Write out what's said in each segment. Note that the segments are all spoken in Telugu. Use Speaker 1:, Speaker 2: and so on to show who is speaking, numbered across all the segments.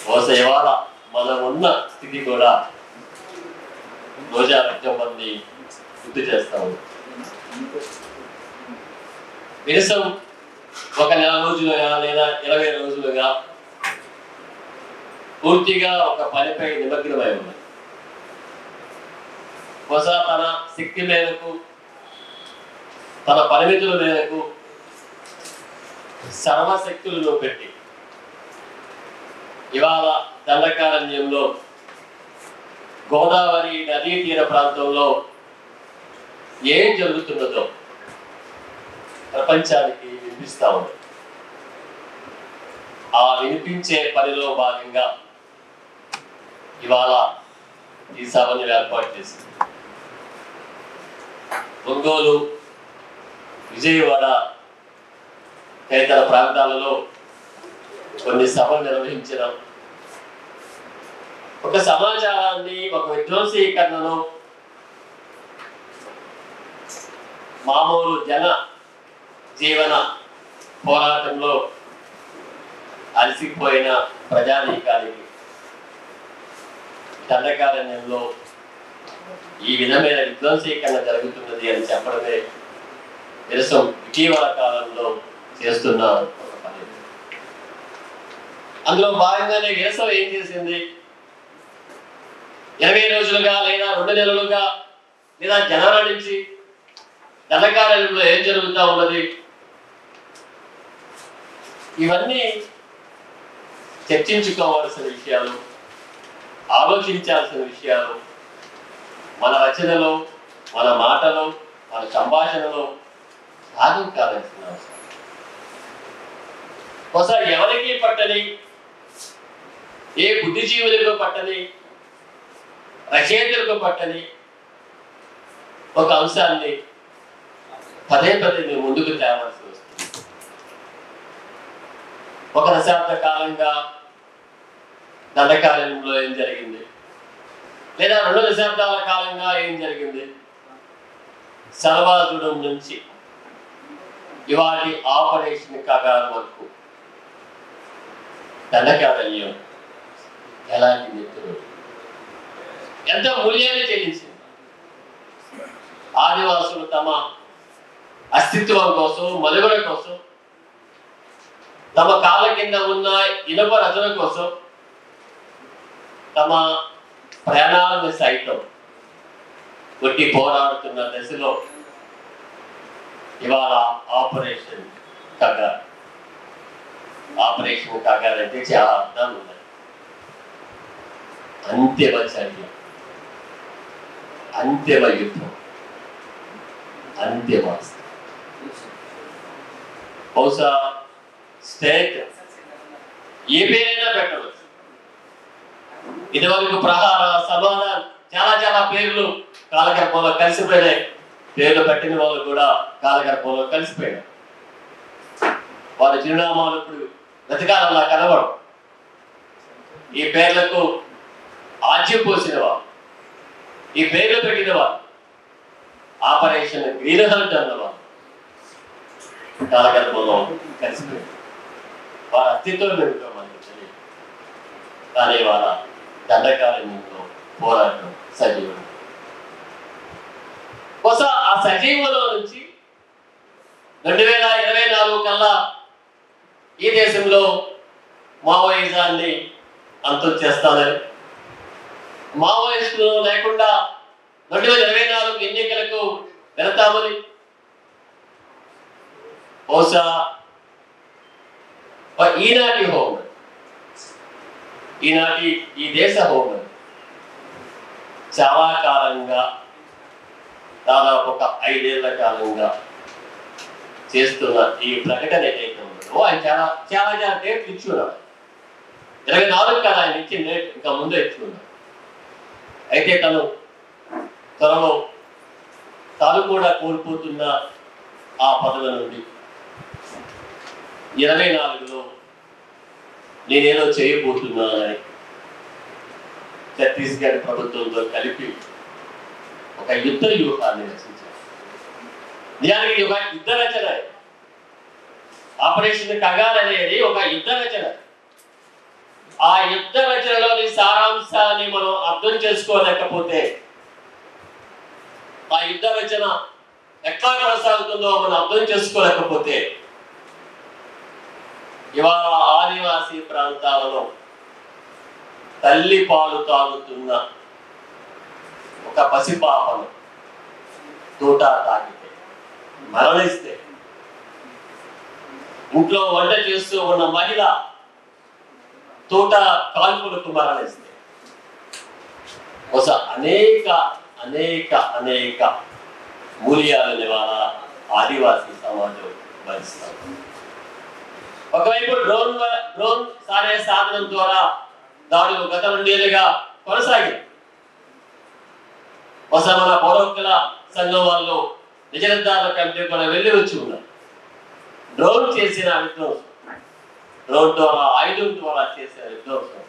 Speaker 1: బహుశా ఇవాళ మనం ఉన్న స్థితి కూడా రోజా మంది గుర్తు చేస్తాము. కనీసం ఒక నెల రోజులుగా లేదా 20 రోజులుగా పూర్తిగా ఒక పనిపై నిమగ్నమై ఉంది. బహుశా తన శక్తి మేరకు, తన పరిమితుల మేరకు సర్వశక్తులను పెట్టి ఇవాళ దండకారణ్యంలో గోదావరి నదీ తీర ప్రాంతంలో ఏం జరుగుతున్నదో ప్రపంచానికి వినిపిస్తా ఉంది. ఆ వినిపించే పనిలో భాగంగా ఇవాళ ఈ సభను ఏర్పాటు చేసింది. ఒంగోలు, విజయవాడ తదితర ప్రాంతాలలో కొన్ని సభలు నిర్వహించడం, ఒక సమాచారాన్ని, ఒక విధ్వంసీకరణను మామూలు జన జీవన పోరాటంలో అలసిపోయిన ప్రజానీకానికి దండకారణ్యంలో ఈ విధమైన విధ్వంసీకరణ జరుగుతున్నది అని చెప్పడమే నిరసం ఇటీవల కాలంలో చేస్తున్న ఒక పని. అందులో భాగంగానే నిరసం ఏం చేసింది? 20 రోజులుగా లేదా 2 నెలలుగా లేదా జనవరి నుంచి దండకారణ్యంలో ఏం జరుగుతూ ఉన్నది? ఇవన్నీ చర్చించుకోవాల్సిన విషయాలు, ఆలోచించాల్సిన విషయాలు. మన రచనలో, మన మాటలో, మన సంభాషణలో భాగం కావాల్సిన అవసరం. ఒకసారి ఎవరికి పట్టని, ఏ బుద్ధిజీవులకు పట్టని, రచయితలకు పట్టని ఒక అంశాన్ని పదే పదే మేము ముందుకు తేవాల్సి వస్తుంది. ఒక దశాబ్ద కాలంగా దండకారణ్యంలో ఏం జరిగింది, లేదా 2 దశాబ్దాల కాలంగా ఏం జరిగింది? సర్వాజుడం నుంచి ఇవాటి ఆపరేషన్ కగారు వరకు దండకారణ్యం ఎలాంటి మిత్రులు ఎంత మూల్యాన్ని చెల్లించింది? ఆదివాసులు తమ అస్తిత్వం కోసం, మనుగడ కోసం, తమ కాళ్ళ కింద ఉన్న ఇనుప రచన కోసం తమ ప్రాణాలను సైతం కొట్టి పోరాడుతున్న దశలో ఇవాళ ఆపరేషన్ కగార్. ఆపరేషన్ కగార్ అంటే చాలా అర్థాలు ఉన్నాయి. అంతిమ చర్య, అంతిమ యుద్ధం, అంతిమ. బహుశా స్టేట్ ఏ పేరైనా పెట్టవచ్చు. ఇదివరకు ప్రహార, సమాధానం, చాలా చాలా పేర్లు కాలగర్భంలో కలిసిపోయినాయి. పేర్లు పెట్టిన వాళ్ళు కూడా కాలగర్భంలో కలిసిపోయినాయి. వారి చిరునామాలు ఇప్పుడు బ్రతకాలలా కనబడవు. ఈ పేర్లకు ఆజ్యం పోసిన వారు, ఈ పేర్లు పెట్టిన వారు, ఆపరేషన్ గ్రీన్ హంట్ అన్నవారు కాలగర్భంలో కలిసిపోయారు. వారి అస్తిత్వం ఏమిటో మనకు తెలియదు. కానీ వాళ్ళ దండకారణ్యంలో పోరాటం సజీవం. బహుశా ఆ సజీవంలో నుంచి 2024 కల్లా ఈ దేశంలో మావోయిజాన్ని అంతం చేస్తానని, మావోయిస్టులు లేకుండా 2024 ఎన్నికలకు వెళతామని, బహుశా ఈనాటి హోం, ఈనాటి ఈ దేశ హోం చాలా కాలంగా, దాదాపు ఒక 5 ఏళ్ల కాలంగా చేస్తున్న ఈ ప్రకటన ఏదైతే ఉందో ఆయన చాలా చాలా చాలా డేట్లు ఇచ్చి ఉన్నారు. 24 కదా ఆయన ఇచ్చిన డేట్, ఇంకా ముందే ఇచ్చి ఉన్నారు. అయితే తను త్వరలో తాను కూడా కోల్పోతున్న ఆ పదవి నుండి 24లో నేనేదో చేయబోతున్నానని ఛత్తీస్గఢ్ ప్రభుత్వంతో కలిపి ఒక యుద్ధ వ్యూహాన్ని రచించారు. నిజానికి ఒక యుద్ధ రచన, ఆపరేషన్ కగార్ అనేది ఒక యుద్ధ రచన. ఆ యుద్ధ రచనలోని సారాంశాన్ని మనం అర్థం చేసుకోలేకపోతే, ఆ యుద్ధ రచన ఎట్లా కొనసాగుతుందో మనం అర్థం చేసుకోలేకపోతే, ఇవాళ ఆదివాసీ ప్రాంతాలలో తల్లి పాలు తాగుతున్న ఒక పసిపాపను తోటా తాకితే, మరణిస్తే, ఇంట్లో వంట చేస్తూ ఉన్న మహిళ తోట కాల్పులకు మరణిస్తే, అనేక అనేక అనేక మూల్యాలను ఇవాళ ఆదివాసీ సమాజం భరిస్తారు. ఒకవైపు డ్రోన్ సారే సాధనం ద్వారా దాడులు గత 2 ఏళ్ళుగా కొనసాగింది. మన పౌరకుల సంఘం వాళ్ళు నిజ నిర్ధారణ కమిటీ కూడా వెళ్ళి వచ్చి ఉన్నారు. డ్రోన్ చేసిన విధ్వంసం, డ్రోన్ ద్వారా ఆయుధం ద్వారా చేసిన విధ్వంసం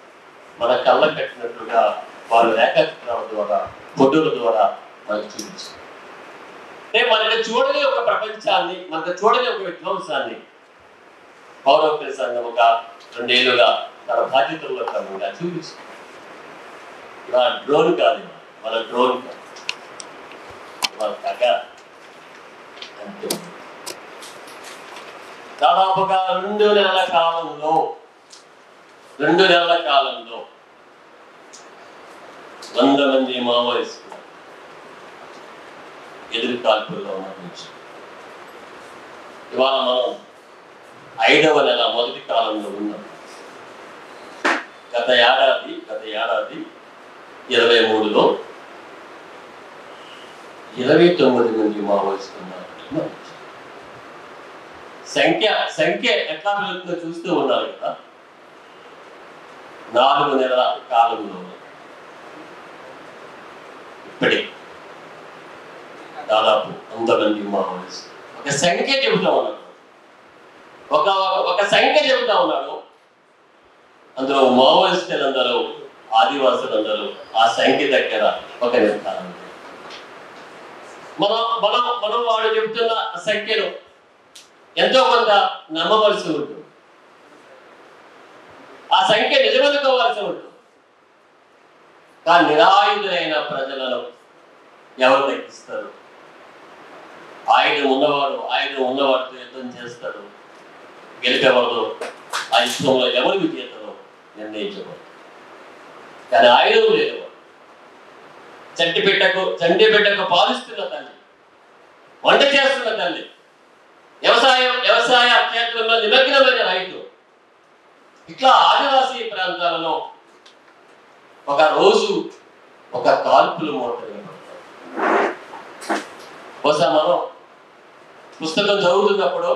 Speaker 1: మన కళ్ళ కట్టినట్లుగా వాళ్ళు రేఖాచిత్రాల ద్వారా, ఫోటోల ద్వారా మనకు చూపించారు. మనకు చూడని ఒక ప్రపంచాన్ని, మనకు చూడని ఒక విధ్వంసాన్ని పౌరకుల సంఘం ఒక 2 ఏళ్ళుగా తన బాధ్యతల్లో క్రమంగా చూపించారు. ఇవాళ డ్రోన్ కాదు, మన డ్రోన్ కాదు, ఇవాళ అంతే. దాదాపుగా 2 నెలల కాలంలో 100 మంది మావోయిస్టులు ఎదురు కాల్పుల్లో మరణించారు. ఇవాళ మనం 5వ నెల మొదటి కాలంలో ఉన్నాం. గత ఏడాది 23లో 29 మంది మావోయిస్టులు ఉన్నారు. సంఖ్య ఎట్లా పెరుగుతుందో చూస్తూ ఉన్నారు కదా. 4 నెలల కాలంలో ఇప్పటి దాదాపు 100 మంది మావోయిస్టులు. ఒక సంఖ్య చెబుతా ఉన్నాడు, ఒక సంఖ్య చెబుతా ఉన్నాడు. అందులో మావోయిస్టులందరూ, ఆదివాసులందరూ ఆ సంఖ్య దగ్గర ఒక నిర్ధారణ. మనం వాడు చెబుతున్న సంఖ్యను ఎంతో కొంత నమ్మవలసి ఉంటుంది. ఆ సంఖ్య నిజమనుకోవాల్సి ఉంటుంది. కానీ నిరాయుధులైన ప్రజలను ఎవరు లెక్కిస్తారు? ఆయుధం ఉన్నవాడితో యుద్ధం చేస్తాడు. గెలిపేవాడు ఆ యుద్ధంలో ఎవరు విజేతలో నిర్ణయించబడు. కానీ ఆయుధం లేదు. చంటి బిడ్డకు పాలిస్తున్న తల్లి, వంట చేస్తున్న తల్లి, వ్యవసాయ క్షేత్రంలో నిమగ్నమైన రైతు, ఇట్లా ఆదివాసీ ప్రాంతాలలో ఒక రోజు ఒక కాల్పులు మోటగా పడతారు. బహుశా మనం పుస్తకం చదువుతున్నప్పుడు,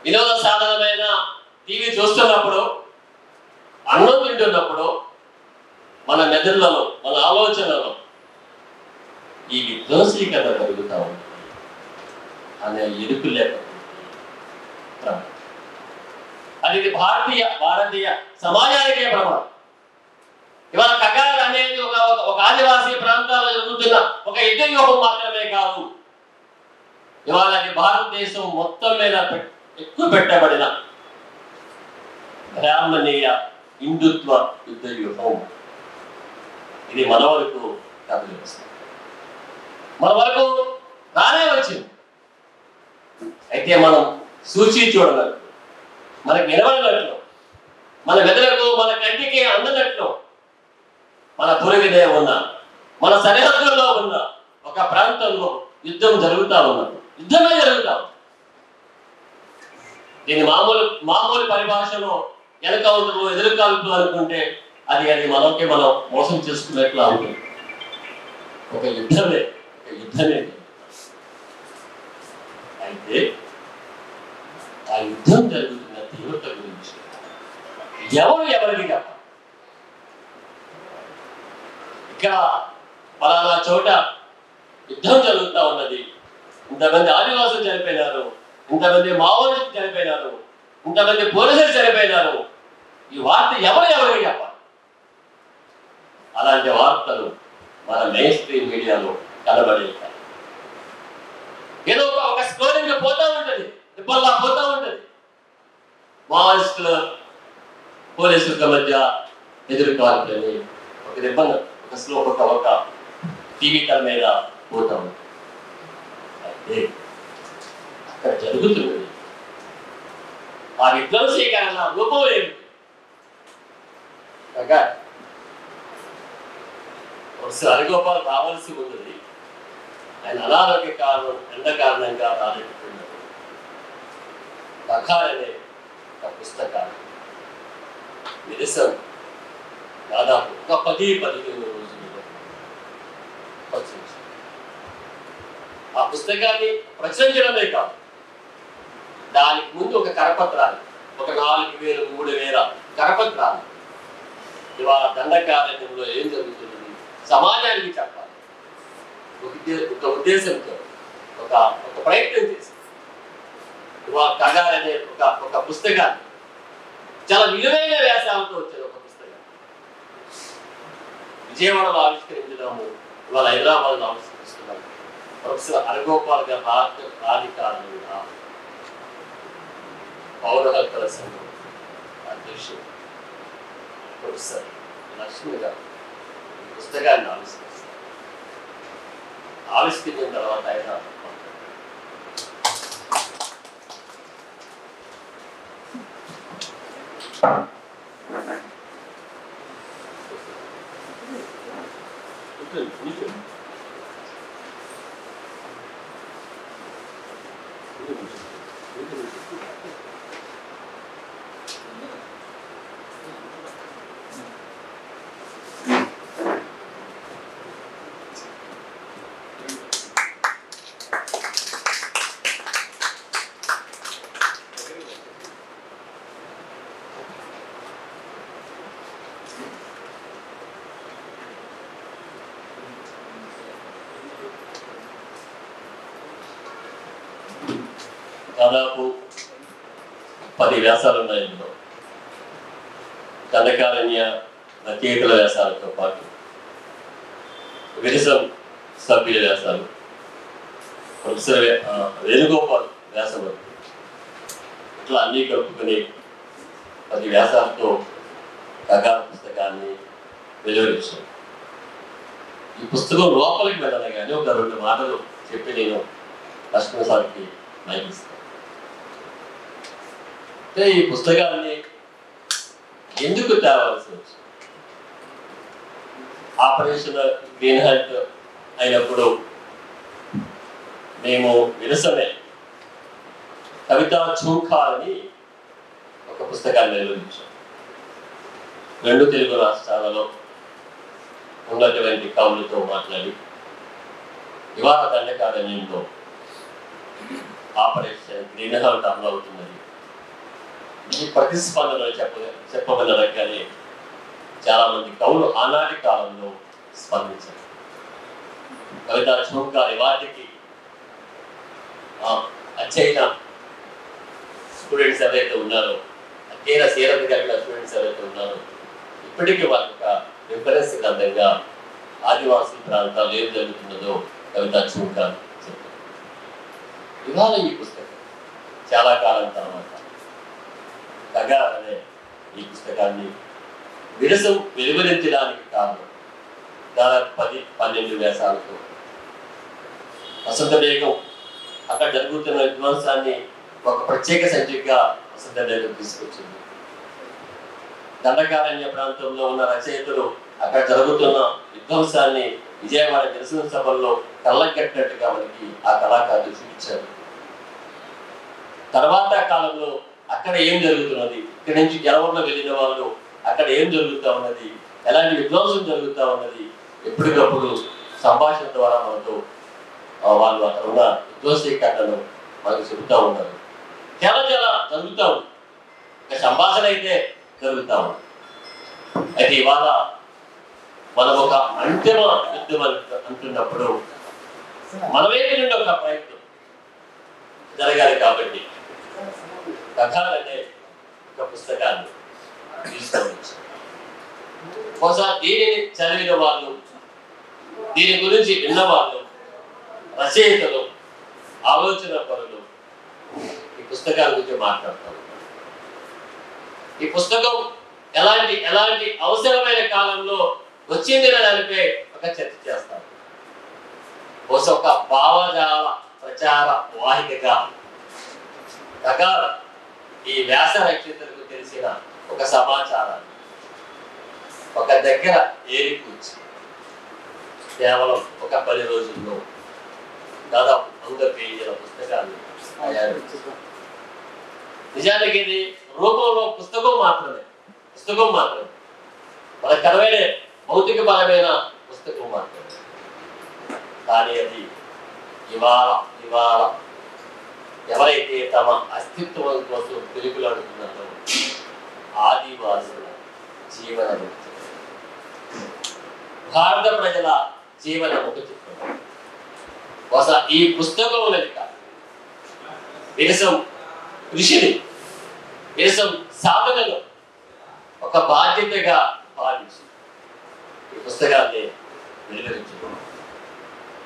Speaker 1: వినోద సాధనమైన టీవీ చూస్తున్నప్పుడు, అన్నం తింటున్నప్పుడు మన మెదళ్ళలో, మన ఆలోచనలో ఈ విధ్వంసీకరణ జరుగుతూ ఉంటుంది అనే ఎరుకు లేకపోతే అది భారతీయ సమాజానికే ప్రమాదం. ఇవాళ కగార్ అనేది ఒక ఆదివాసీ ప్రాంతాల్లో జరుగుతున్న ఒక యుద్ధ వ్యూహం మాత్రమే కాదు. ఇవాళ అది భారతదేశం మొత్తం మీద ఎక్కువ పెట్టబడిన బ్రాహ్మణీయ హిందుత్వ యుద్ధ వ్యూహం. ఇది మన వరకు కథలు వస్తుంది, మన వరకు రానే వచ్చింది. అయితే మనం సూచి చూడనట్లు, మనకు వినబడినట్లు, మన మెదడుకు, మన కంటికి అందనట్లు మన పొరుగునే ఉన్న, మన సరిహద్దుల్లో ఉన్న ఒక ప్రాంతంలో యుద్ధం జరుగుతూ ఉన్నది. యుద్ధమే జరుగుతూ ఉంది. దీని మామూలు పరిభాషలో ఎన్కౌంటర్లు, ఎదురుకాల్పులు అనుకుంటే అది మనం మోసం చేసుకున్నట్లు ఉంటుంది. ఒక యుద్ధమే. అయితే ఆ యుద్ధం జరుగుతున్న తీవ్రత గురించి ఎవరికి చెప్పాలి? ఇక్కడ పలానా చోట యుద్ధం జరుగుతూ ఉన్నది, ఇంతమంది ఆదివాసులు చనిపోయినారు, ఇంతమంది మావోయిస్టులు చనిపోయినారు, ఇంతమంది పోలీసులు చనిపోయినారు, ఈ వార్త ఎవరికి చెప్పాలి? అలాంటి వార్తలు మన మెయిన్ స్ట్రీమ్ మీడియాలో కనబడేవి. ఏదో ఒక స్కోరింగ్ పోతా ఉంటుంది, రిబ్బల్లా పోతా ఉంటుంది. మావోయిస్టులు పోలీసుల మధ్య ఎదుర్కోవాలని ఒక నిబంధన, ఒక శ్లోక, ఒక టీవీ తెర మీద పోతాం. అయితే అక్కడ జరుగుతున్నది ఆ విధ్వంసీకరణ రూపం ఏమిటి? హరిగోపాల్ రావాల్సి ఉన్నది. ఆయన అనారోగ్య కారణం ఎండ కారణంగా రాలేకపోయినారు. అనే ఒక పుస్తకాలు నిరసన దాదాపు ఒక 10-15 రోజుల్లో వచ్చింది. ఆ పుస్తకాన్ని ప్రచురించడమే కాదు, దానికి ముందు ఒక కరపత్రాలు, ఒక 4,000-3,000 కరపత్రాలు ఇవాళ దండకారణ్యంలో ఏం జరుగుతున్నది సమాజానికి చెప్పాలి ఒక ఉద్దేశంతో ఒక ప్రయత్నం చేసి ఇవాళ కగారనే ఒక పుస్తకాన్ని చాలా విలువైన వ్యాసాలతో వచ్చేది. ఒక పుస్తకం విజయవాడలో ఆవిష్కరించడము, ఇవాళ హైదరాబాద్లో ఆవిష్కరిస్తున్నాము. ప్రొఫెసర్ హరిగోపాల్ గారు రాధికారులుగా పౌర హక్కుల సంఘం అధ్యక్షుడు ప్రొఫెసర్ లక్ష్మి గారు పుస్తకాన్ని ఆవిష్కరించిన తర్వాత ఆయన దాదాపు 10 వ్యాసాలు ఉన్నాయి. ఇందులో దండకారణ్య రచయితల వ్యాసాలతో పాటు విరసం సభ్యుల వ్యాసాలు, ప్రొఫెసర్ వేణుగోపాల్ వ్యాసం, ఇట్లా అన్నీ కలుపుకొని 10 వ్యాసాలతో కగా పుస్తకాన్ని వెలువరించాను. ఈ పుస్తకం లోపలికి వెళ్ళాలి కానీ ఒక 2 మాటలు చెప్పి నేను లక్ష్మణ సార్కి నైపిస్తాను. ఈ పుస్తకాన్ని ఎందుకు తేవాల్సి వచ్చింది? ఆపరేషన్ గ్రీన్ హంట్ అయినప్పుడు మేము విరసమే కవితా చూఖాలని ఒక పుస్తకాన్ని నిర్వహించాం. 2 తెలుగు రాష్ట్రాలలో ఉన్నటువంటి కవులతో మాట్లాడి ఇవాళ దండకారణ్యంలో ఆపరేషన్ గ్రీన్ హంట్ అమలు అవుతున్నది. ఈ ప్రతిస్పందనలో చెప్పబడినగానే చాలా మంది కవులు ఆనాటి కాలంలో స్పందించారు. కవితా చూఖాలు వాటికి అచ్చైన స్టూడెంట్స్ ఎవరైతే ఉన్నారో, అచ్చైన సీరత కలిగిన స్టూడెంట్స్ ఎవరైతే ఉన్నారో, ఇప్పటికీ వాళ్ళ రిఫరెన్స్ గ్రంథంగా ఆదివాసీ ప్రాంతాలు ఏం జరుగుతున్నదో కవితా చూఖాలు చెప్తారు. ఇవాళ ఈ పుస్తకం చాలా కాలం తర్వాత కగా అనే ఈ పుస్తకాన్ని విరసం వెలువరించడానికి కారణం దాదాపు 10-12 వ్యాసాలతో వసంత బేగం అక్కడ జరుగుతున్న విధ్వంసాన్ని ఒక ప్రత్యేక సంచికగా వసంత బేగం తీసుకొచ్చింది. దండకారణ్య ప్రాంతంలో ఉన్న రచయితలు అక్కడ జరుగుతున్న విధ్వంసాన్ని విజయవాడ నిరసన సభల్లో కళ్ళగట్టినట్టుగా మనకి ఆ కళాకారులు చూపించారు. తర్వాత కాలంలో అక్కడ ఏం జరుగుతున్నది, ఇక్కడి నుంచి జనవరంలో వెళ్ళిన వాళ్ళు అక్కడ ఏం జరుగుతూ ఉన్నది, ఎలాంటి విధ్వంసం జరుగుతూ ఉన్నది, ఎప్పటికప్పుడు సంభాషణ ద్వారా మనతో వాళ్ళు అక్కడ ఉన్న విధ్వంసీకరణను మనకు చెబుతూ ఉన్నారు. చాలా జరుగుతూ ఉంది. ఇక సంభాషణ అయితే జరుగుతూ ఉంది. అయితే ఇవాళ మనం ఒక అంతిమ యుద్ధం అంటున్నప్పుడు మన వైపు నుండి ఒక ప్రయత్నం జరగాలి. కాబట్టి కథలనే ఒక పుస్తకాన్ని తీసుకోవచ్చు. బహుశా దీనిని చదివిన వాళ్ళు, దీని గురించి విన్నవాళ్ళు, రచయితలు, ఆలోచన పరులు ఈ పుస్తకాల గురించి మాట్లాడతారు. ఈ పుస్తకం ఎలాంటి ఎలాంటి అవసరమైన కాలంలో వచ్చింది దానిపై ఒక చర్చ చేస్తారు. బహుశా ఒక భావజాల ప్రచార వాహికగా ఈ వ్యాస రచయితలకు తెలిసిన ఒక సమాచారాన్ని ఒక దగ్గర ఏరికూర్చి కేవలం ఒక 10 రోజుల్లో దాదాపు 100 పేజీల పుస్తకాన్ని తయారు. నిజానికి ఇది రూపంలో పుస్తకం మాత్రమే మనకు కనబడే భౌతిక బలమైన పుస్తకం మాత్రమే. కానీ అది ఇవాళ ఎవరైతే తమ అస్తిత్వం కోసం పిలుపులాడుతున్నారో ఆదివాసుల జీవన ముక్తి, భారత ప్రజల జీవన ముక్తి బహుశా ఈ పుస్తకం వెనుక విరసం కృషిని, విరసం సాధనను ఒక బాధ్యతగా భావించి ఈ పుస్తకాన్ని వెలువరించారు.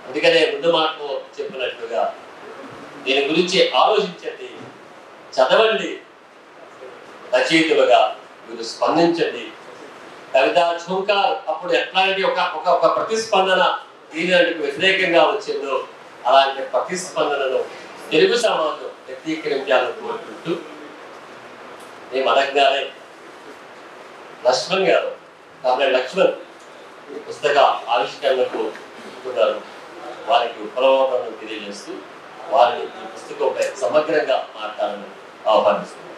Speaker 1: అందుకనే ముందు మాటలో చెప్పినట్లుగా దీని గురించి ఆలోచించండి, చదవండి, రచయితలుగా మీరు స్పందించండి. కవితా ఝుంకార్ అప్పుడు ఎట్లాంటి ఒక ప్రతిస్పందన దీనికి వ్యతిరేకంగా వచ్చిందో అలాంటి ప్రతిస్పందనను తెలుగు సమాజం వ్యక్తీకరించాలని కోరుకుంటూ మేము అనగానే లక్ష్మణ్ గారు లక్ష్మణ్ పుస్తక ఆవిష్కరణకు ఒప్పుకున్నారు. వారికి ఉపలభాలను తెలియజేస్తూ వారిని ఈ పుస్తకంపై సమగ్రంగా మాట్లాడాలని ఆహ్వానిస్తున్నారు.